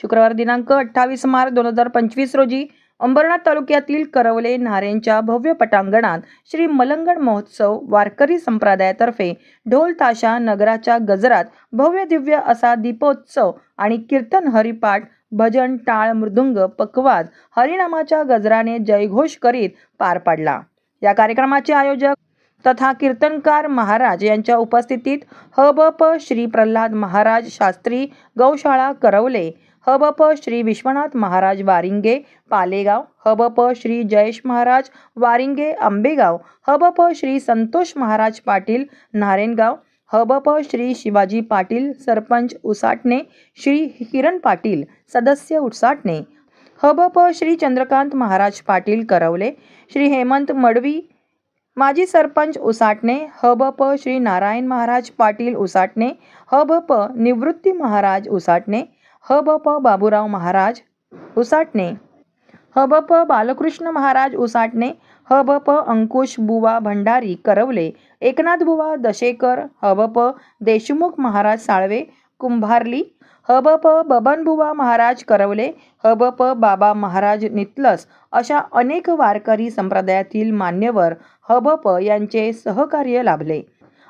शुक्रवार दिनांक 28 मार्च 2025 रोजी अंबरनाथ तालुक्यातील करवले नारेंच्या भव्य पटांगणात श्री मलंगड महोत्सव वारकरी संप्रदायातर्फे ढोल ताशा नगराच्या गजरात भव्य दिव्य असा दीपोत्सव आणि कीर्तन हरिपाठ भजन टाळ मृदुंग पकवाज हरिनामाच्या गजराने जयघोष करीत पार पडला। या कार्यक्रमाचे आयोजक तथा कीर्तनकार महाराज यांच्या उपस्थितीत हबप श्री प्रल्हाद महाराज शास्त्री गौशाळा करवले, हबप श्री विश्वनाथ महाराज वारिंगे पालेगाव, हबप श्री जयेश महाराज वारिंगे आंबेगाव, हबप श्री संतोष महाराज पाटील नारायणगाव, हबप श्री शिवाजी पाटील सरपंच उसाटणे, श्री किरण पाटील सदस्य उसाटणे, हबप श्री चंद्रकांत महाराज पाटील करवले, श्री हेमंत मडवी माजी सरपंच उसाटणे, हबप श्री नारायण महाराज पाटील उसाटणे, हबप निवृत्ती महाराज उसाटणे, हबप बाबूराव महाराज उसाटणे, हबप बालकृष्ण महाराज उसाटणे, हबप अंकुश बुवा भंडारी करवले, एकनाथ बुवा दशेकर, हबप देशमुख महाराज साळवे कुंभारली, हबप बबन बुवा महाराज करवले, हबप बाबा महाराज नितलस अशा अनेक वारकरी संप्रदायातील मान्यवर हबप यांचे सहकार्य लाभले।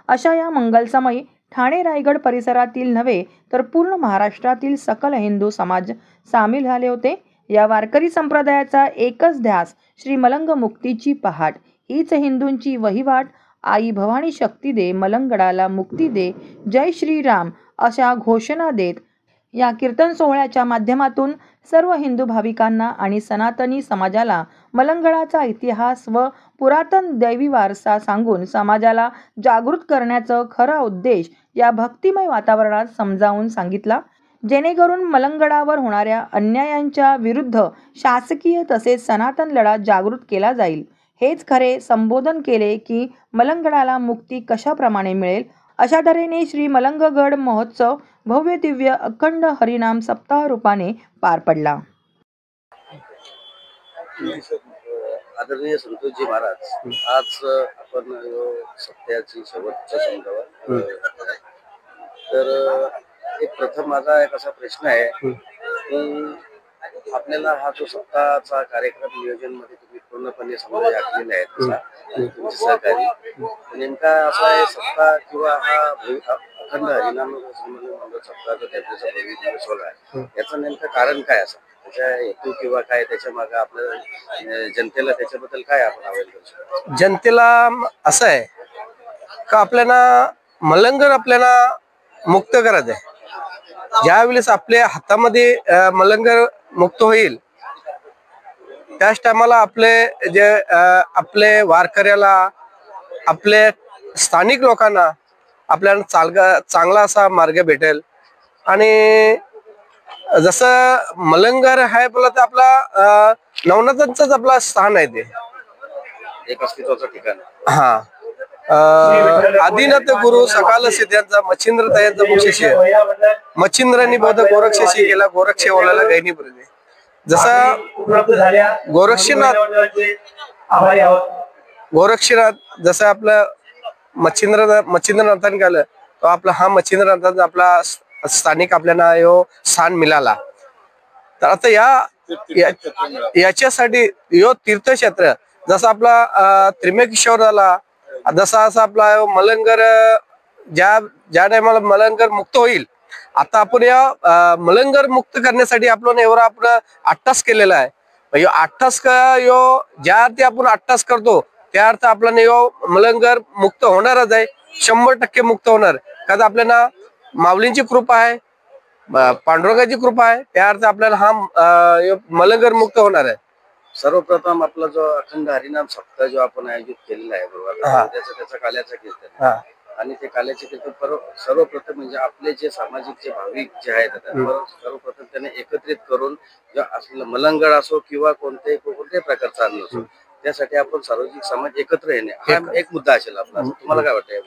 अशा या मंगलसमयी ठाणे रायगड परिसरातील नव्हे तर पूर्ण महाराष्ट्रातील सकल हिंदू समाज सामील झाले होते। या वारकरी संप्रदायाचा एकच ध्यास श्री मलंग मुक्तीची पहाट, हीच हिंदूंची वहिवाट, आई भवानी शक्ती दे मलंगडाला मुक्ती दे, जय श्रीराम अशा घोषणा देत या कीर्तन सोहळ्याच्या माध्यमातून सर्व हिंदू भाविकांना आणि सनातनी समाजाला मलंगडाचा इतिहास व पुरातन दैवी वारसा सांगून समाजाला जागृत करण्याचा खरा उद्देश या भक्तिमय वातावरणात समजावून सांगितला, जेणेकरून मलंगडावर होणाऱ्या अन्यायांच्या विरुद्ध शासकीय तसेच सनातन लढा जागृत केला जाईल। हेच खरे संबोधन केले की मलंगडाला मुक्ती कशाप्रमाणे मिळेल। अशा तऱ्हेने श्री मलंगगड महोत्सव भव्य दिव्य अखंड हरिनाम सप्ताह रूपाने पार पडला। आदरणीय संतोषजी महाराज, आज आपण सत्याची शेवटचा संदर्भ तर एक प्रथम माझा एक असा प्रश्न आहे की आपल्याला हा जो सप्ताहाचा कार्यक्रम नियोजन मध्ये तुम्ही पूर्णपणे समजा आखलेला आहे तुमचे सहकारी, नेमका असा आहे सप्ताह किंवा हा अखंड हरिनाम सप्ताहाचा त्याचा सोहळा आहे, याचं नेमकं कारण काय असं, त्याचा हेतू किंवा काय त्याच्या मागे आपल्या जनतेला त्याच्याबद्दल काय आपण आवाहन करू शकतो? जनतेला असं आहे का आपल्याला मलंगर आपल्याला मुक्त करायचं आहे। ज्या वेळेस आपल्या हातामध्ये मलंगर मुक्त होईल त्याच टायमाला आपले जे आपले वारकऱ्याला आपले स्थानिक लोकांना आपल्याला चांगला असा मार्ग भेटेल। आणि जसं मलंगर आहे बोला तर आपला नवनाथांचंच आपला स्थान आहे, ते एक अस्तित्वाचं ठिकाण। हा आदिनाथ गुरु सकाल सिद्धांचा मच्छिंद्र यांचा मुख्य शिष्य मच्छिंद्रांनी बौद्ध गोरक्षशी केला, गोरक्ष ओलाला गैनी बरले। जसा गोरक्षनाथ जसं आपलं मच्छिंद्रनाथांनी केलं तो आपला हा मच्छिंद्रनाथांचा आपला स्थानिक आपल्याला यो स्थान मिळाला। तर आता याच्यासाठी यो तीर्थक्षेत्र जसं आपला त्रिमेकेश्वर झाला, जसा असा आपला मलंगर ज्या टायमाला मलंगर मुक्त होईल, आता आपण या मलंगर मुक्त करण्यासाठी आपण एवढा आपण अट्टास केलेला आहे। अट्टास ज्या अर्थी आपण अट्टास करतो त्या अर्थ आपल्याला यो मलंगर मुक्त होणारच आहे, 100% मुक्त होणार। कारण आपल्याला माऊलींची कृपा आहे, पांडुरंगाची कृपा आहे, त्या अर्थ आपल्याला हा मलंगर मुक्त होणार आहे। सर्वप्रथम आपला जो अखंड हरिनाम सप्ताह जो आपण आयोजित केलेला आहे बरोबर, त्याचा काल्याचा कीर्तन आणि ते काल्याचे कीर्तन सर्वप्रथम म्हणजे आपले जे सामाजिक जे भाविक जे आहेत सर्वप्रथम त्यांना एकत्रित करून असलेलं मलंगड असो किंवा कोणत्याही प्रकारचा अन्न असो, त्यासाठी आपण सार्वजनिक समाज एकत्र येणे हा एक मुद्दा असेल आपला। तुम्हाला काय वाटतं?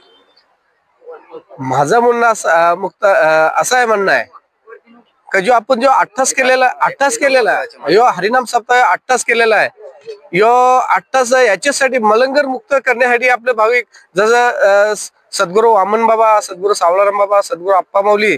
माझं म्हणणं असं आहे म्हणणं आहे का जो आपण जो अट्टास केलेला आहे यो हरिनाम सप्ताह अट्टास केलेला आहे, यो अट्टास याच्यासाठी मलंगर मुक्त करण्यासाठी आपले भाविक जसं सद्गुरू वामन बाबा, सद्गुरू सावळाराम बाबा, सद्गुरू आप्पा माऊली